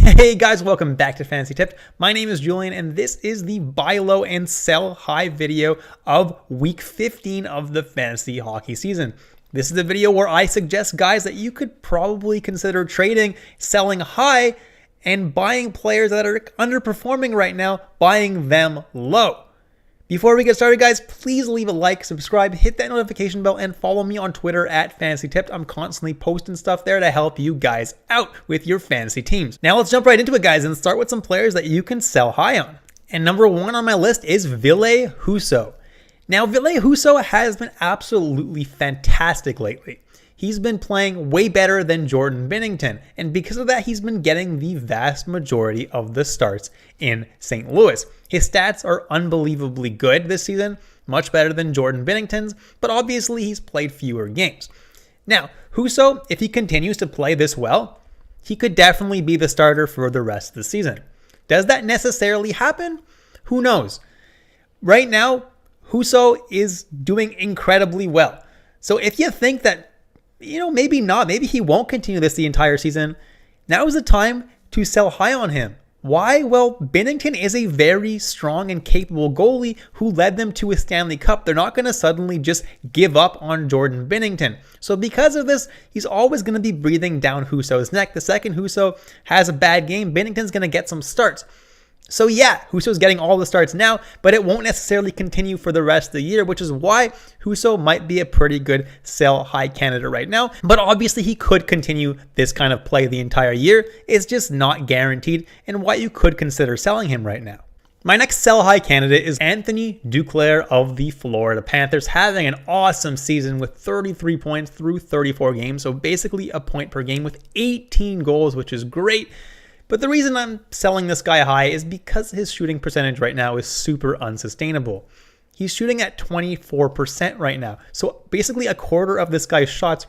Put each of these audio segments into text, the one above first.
Hey guys, welcome back to Fantasy Tipped. My name is Julian and this is the buy low and sell high video of week 15 of the fantasy hockey season. This is the video where I suggest guys that you could probably consider trading, selling high, and buying players that are underperforming right now, buying them low. Before we get started, guys, please leave a like, subscribe, hit that notification bell, and follow me on Twitter at FantasyTipped. I'm constantly posting stuff there to help you guys out with your fantasy teams. Now let's jump right into it, guys, and start with some players that you can sell high on. And number one on my list is Ville Husso. Now, Ville Husso has been absolutely fantastic lately. He's been playing way better than Jordan Binnington, and because of that, he's been getting the vast majority of the starts in St. Louis. His stats are unbelievably good this season, much better than Jordan Binnington's, but obviously he's played fewer games. Now, Husso, if he continues to play this well, he could definitely be the starter for the rest of the season. Does that necessarily happen? Who knows? Right now, Husso is doing incredibly well. So if you think that maybe not. Maybe he won't continue this the entire season. Now is the time to sell high on him. Why? Well, Binnington is a very strong and capable goalie who led them to a Stanley Cup. They're not going to suddenly just give up on Jordan Binnington. So because of this, he's always going to be breathing down Husso's neck. The second Husso has a bad game, Binnington's going to get some starts. So yeah, Husso's getting all the starts now, but it won't necessarily continue for the rest of the year, which is why Husso might be a pretty good sell high candidate right now. But obviously he could continue this kind of play the entire year. It's just not guaranteed, and why you could consider selling him right now. My next sell high candidate is Anthony Duclair of the Florida Panthers, having an awesome season with 33 points through 34 games. So basically a point per game with 18 goals, which is great. But the reason I'm selling this guy high is because his shooting percentage right now is super unsustainable. He's shooting at 24% right now. So basically a quarter of this guy's shots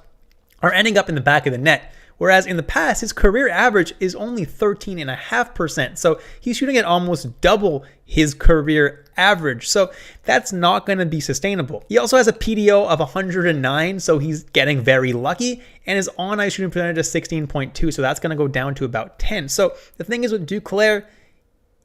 are ending up in the back of the net. Whereas in the past, his career average is only 13.5%. So he's shooting at almost double his career average. So that's not going to be sustainable. He also has a PDO of 109, so he's getting very lucky. And his on-ice shooting percentage is 16.2, so that's going to go down to about 10. So the thing is with Duclair,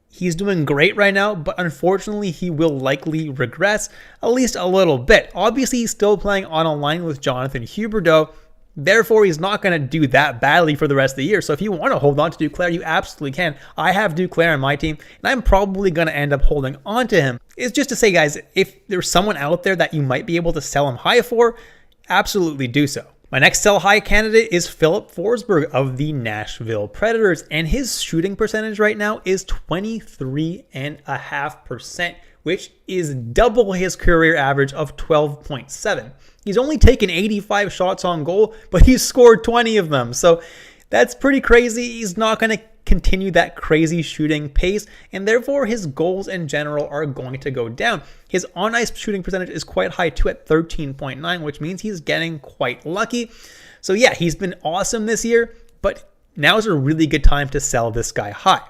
he's doing great right now, but unfortunately, he will likely regress at least a little bit. Obviously, he's still playing on a line with Jonathan Huberdeau. Therefore, he's not going to do that badly for the rest of the year. So if you want to hold on to Duclair, you absolutely can. I have Duclair on my team, and I'm probably going to end up holding on to him. It's just to say, guys, if there's someone out there that you might be able to sell him high for, absolutely do so. My next sell high candidate is Philip Forsberg of the Nashville Predators, and his shooting percentage right now is 23.5%, which is double his career average of 12.7. He's only taken 85 shots on goal, but he's scored 20 of them. So that's pretty crazy. He's not going to continue that crazy shooting pace, and therefore his goals in general are going to go down. His on-ice shooting percentage is quite high too at 13.9, which means he's getting quite lucky. So yeah, he's been awesome this year, but now is a really good time to sell this guy high.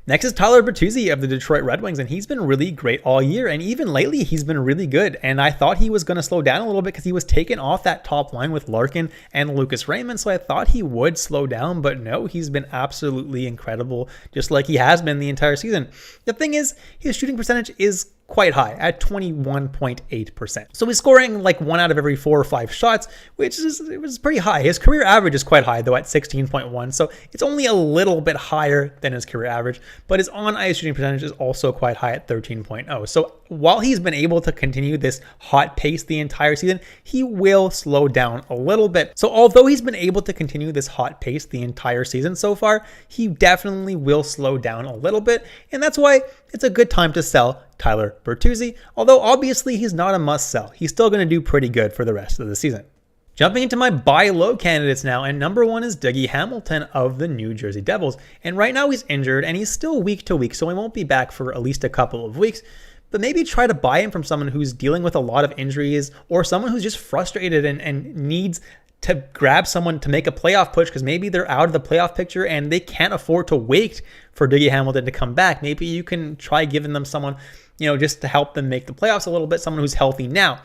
Next is Tyler Bertuzzi of the Detroit Red Wings, and he's been really great all year, and even lately he's been really good. And I thought he was going to slow down a little bit because he was taken off that top line with Larkin and Lucas Raymond, so I thought he would slow down, but no, he's been absolutely incredible, just like he has been the entire season. The thing is, his shooting percentage is quite high at 21.8%. So he's scoring like 1 out of every 4 or 5 shots, which was pretty high. His career average is quite high though at 16.1. So it's only a little bit higher than his career average, but his on-ice shooting percentage is also quite high at 13.0. So while he's been able to continue this hot pace the entire season, he will slow down a little bit. So although he's been able to continue this hot pace the entire season so far, he definitely will slow down a little bit. And that's why it's a good time to sell Tyler Bertuzzi, although obviously he's not a must sell. He's still going to do pretty good for the rest of the season. Jumping into my buy low candidates now, and number one is Dougie Hamilton of the New Jersey Devils. And right now he's injured and he's still week to week, so he won't be back for at least a couple of weeks. But maybe try to buy him from someone who's dealing with a lot of injuries, or someone who's just frustrated and needs to grab someone to make a playoff push because maybe they're out of the playoff picture and they can't afford to wait for Dougie Hamilton to come back. Maybe you can try giving them someone, just to help them make the playoffs a little bit, someone who's healthy now.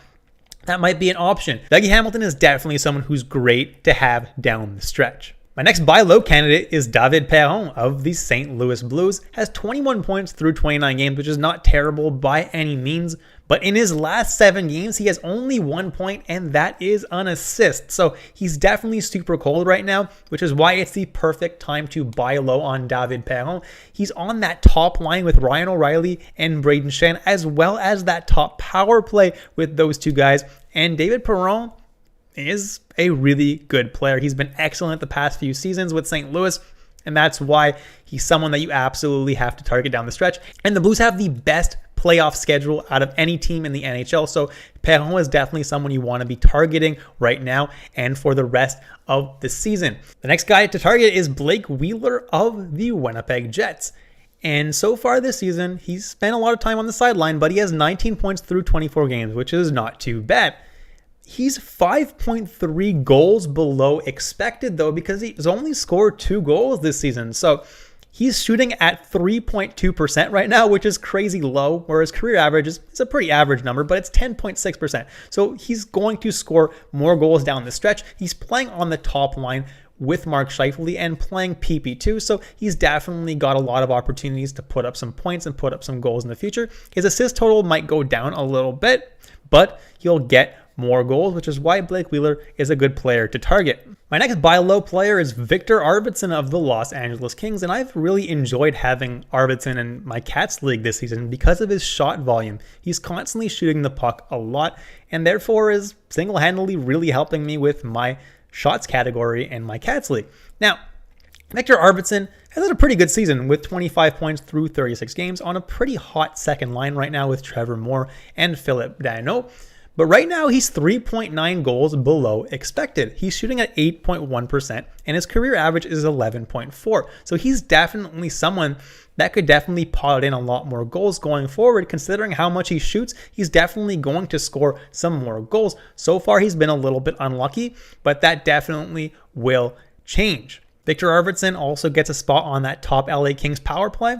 That might be an option. Dougie Hamilton is definitely someone who's great to have down the stretch. My next buy low candidate is David Perron of the St. Louis Blues. Has 21 points through 29 games, which is not terrible by any means. But in his last 7 games, he has only 1 point, and that is an assist. So he's definitely super cold right now, which is why it's the perfect time to buy low on David Perron. He's on that top line with Ryan O'Reilly and Braden Shen, as well as that top power play with those two guys. And David Perron is a really good player. He's been excellent the past few seasons with St. Louis, and that's why he's someone that you absolutely have to target down the stretch. And the Blues have the best playoff schedule out of any team in the NHL, so Perron is definitely someone you want to be targeting right now and for the rest of the season. The next guy to target is Blake Wheeler of the Winnipeg Jets. And so far this season, he's spent a lot of time on the sideline, but he has 19 points through 24 games, which is not too bad. He's 5.3 goals below expected, though, because he's only scored 2 goals this season. So he's shooting at 3.2% right now, which is crazy low, whereas career average is a pretty average number, but it's 10.6%. So he's going to score more goals down the stretch. He's playing on the top line with Mark Scheifele and playing PP2, so he's definitely got a lot of opportunities to put up some points and put up some goals in the future. His assist total might go down a little bit, but he'll get more goals, which is why Blake Wheeler is a good player to target. My next buy low player is Victor Arvidsson of the Los Angeles Kings, and I've really enjoyed having Arvidsson in my Cats League this season because of his shot volume. He's constantly shooting the puck a lot, and therefore is single-handedly really helping me with my shots category in my Cats League. Now, Victor Arvidsson has had a pretty good season with 25 points through 36 games on a pretty hot second line right now with Trevor Moore and Philip Danault. But right now, he's 3.9 goals below expected. He's shooting at 8.1%, and his career average is 11.4. So he's definitely someone that could definitely pot in a lot more goals going forward. Considering how much he shoots, he's definitely going to score some more goals. So far, he's been a little bit unlucky, but that definitely will change. Victor Arvidsson also gets a spot on that top LA Kings power play,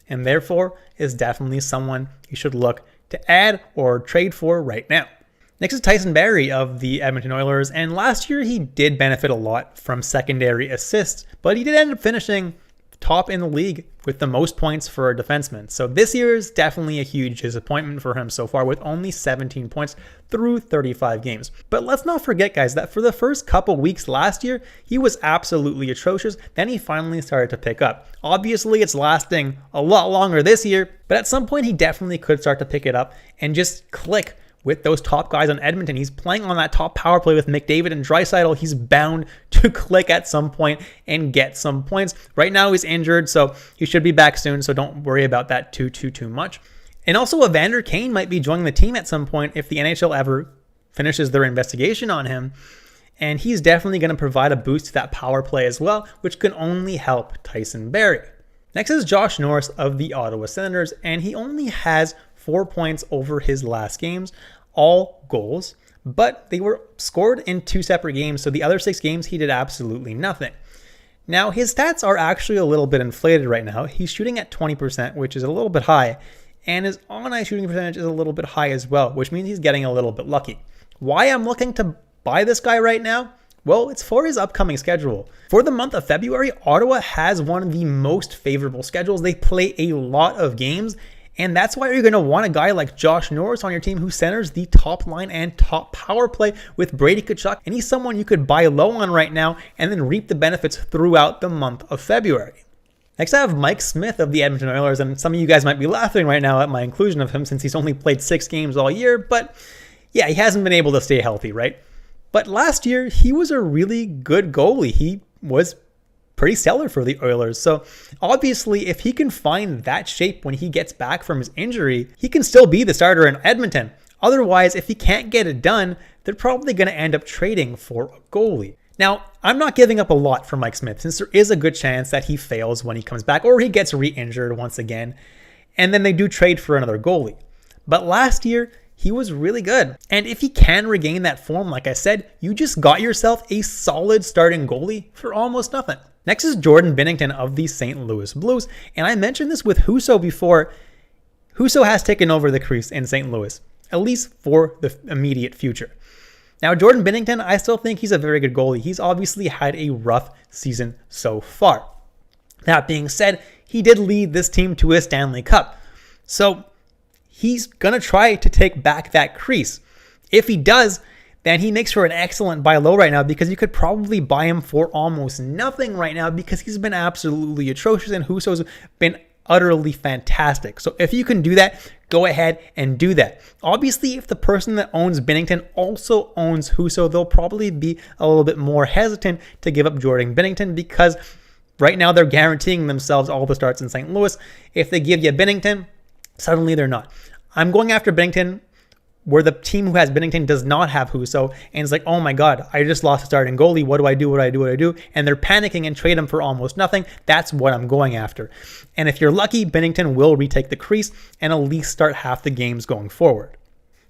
and therefore is definitely someone you should look to add or trade for right now. Next is Tyson Barrie of the Edmonton Oilers, and last year he did benefit a lot from secondary assists, but he did end up finishing top in the league with the most points for a defenseman. So this year is definitely a huge disappointment for him so far with only 17 points through 35 games. But let's not forget, guys, that for the first couple weeks last year, he was absolutely atrocious. Then he finally started to pick up. Obviously, it's lasting a lot longer this year, but at some point he definitely could start to pick it up and just click with those top guys on Edmonton. He's playing on that top power play with McDavid and Draisaitl. He's bound to click at some point and get some points. Right now he's injured, so he should be back soon, so don't worry about that too much. And also Evander Kane might be joining the team at some point if the NHL ever finishes their investigation on him. And he's definitely going to provide a boost to that power play as well, which can only help Tyson Barrie. Next is Josh Norris of the Ottawa Senators, and he only has 4 points over his last games, all goals, but they were scored in 2 separate games, so the other 6 games he did absolutely nothing. Now, his stats are actually a little bit inflated right now. He's shooting at 20%, which is a little bit high, and his on-ice shooting percentage is a little bit high as well, which means he's getting a little bit lucky. Why I'm looking to buy this guy right now? Well, it's for his upcoming schedule. For the month of February, Ottawa has one of the most favorable schedules. They play a lot of games, and that's why you're going to want a guy like Josh Norris on your team who centers the top line and top power play with Brady Tkachuk. And he's someone you could buy low on right now and then reap the benefits throughout the month of February. Next, I have Mike Smith of the Edmonton Oilers, and some of you guys might be laughing right now at my inclusion of him since he's only played 6 games all year, but yeah, he hasn't been able to stay healthy, right? But last year, he was a really good goalie. He was pretty stellar for the Oilers. So obviously, if he can find that shape when he gets back from his injury, he can still be the starter in Edmonton. Otherwise, if he can't get it done, they're probably going to end up trading for a goalie. Now, I'm not giving up a lot for Mike Smith since there is a good chance that he fails when he comes back or he gets re-injured once again, and then they do trade for another goalie. But last year, he was really good. And if he can regain that form, like I said, you just got yourself a solid starting goalie for almost nothing. Next is Jordan Binnington of the St. Louis Blues. And I mentioned this with Husso before. Husso has taken over the crease in St. Louis, at least for the immediate future. Now, Jordan Binnington, I still think he's a very good goalie. He's obviously had a rough season so far. That being said, he did lead this team to a Stanley Cup. So he's going to try to take back that crease. If he does, then he makes for an excellent buy low right now, because you could probably buy him for almost nothing right now because he's been absolutely atrocious and Husso's been utterly fantastic. So if you can do that, go ahead and do that. Obviously, if the person that owns Binnington also owns Husso, they'll probably be a little bit more hesitant to give up Jordan Binnington, because right now they're guaranteeing themselves all the starts in St. Louis. If they give you Binnington, suddenly they're not. I'm going after Binnington where the team who has Binnington does not have Husso, and it's like, oh my God, I just lost a starting goalie. What do I do? What do I do? What do I do? And they're panicking and trade him for almost nothing. That's what I'm going after. And if you're lucky, Binnington will retake the crease and at least start half the games going forward.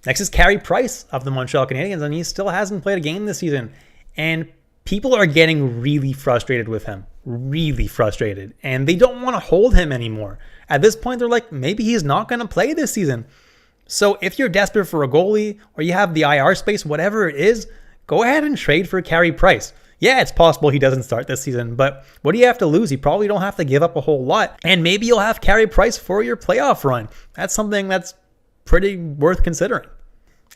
Next is Carey Price of the Montreal Canadiens, and he still hasn't played a game this season. And people are getting really frustrated with him. Really frustrated. And they don't want to hold him anymore. At this point, they're like, maybe he's not going to play this season. So if you're desperate for a goalie, or you have the IR space, whatever it is, go ahead and trade for Carey Price. Yeah, it's possible he doesn't start this season, but what do you have to lose? You probably don't have to give up a whole lot. And maybe you'll have Carey Price for your playoff run. That's something that's pretty worth considering.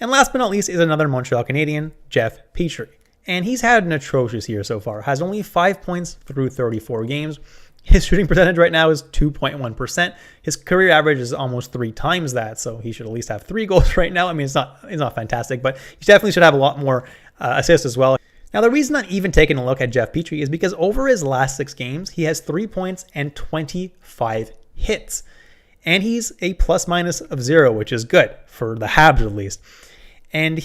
And last but not least is another Montreal Canadian, Jeff Petrie. And he's had an atrocious year so far. Has only 5 points through 34 games. His shooting percentage right now is 2.1%. His career average is almost 3 times that, so he should at least have 3 goals right now. I mean, it's not fantastic, but he definitely should have a lot more assists as well. Now, the reason I'm even taking a look at Jeff Petrie is because over his last 6 games, he has 3 points and 25 hits. And he's a plus-minus of 0, which is good, for the Habs at least. And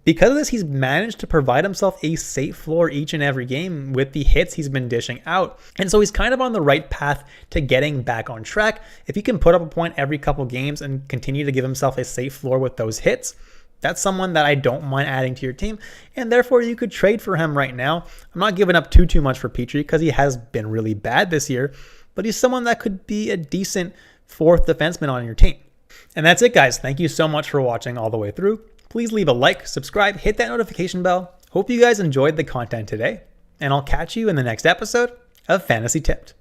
because of this, he's managed to provide himself a safe floor each and every game with the hits he's been dishing out. And so he's kind of on the right path to getting back on track. If he can put up a point every couple games and continue to give himself a safe floor with those hits, that's someone that I don't mind adding to your team. And therefore, you could trade for him right now. I'm not giving up too much for Petrie because he has been really bad this year, but he's someone that could be a decent 4th defenseman on your team. And that's it, guys. Thank you so much for watching all the way through. Please leave a like, subscribe, hit that notification bell. Hope you guys enjoyed the content today, and I'll catch you in the next episode of Fantasy Tipped.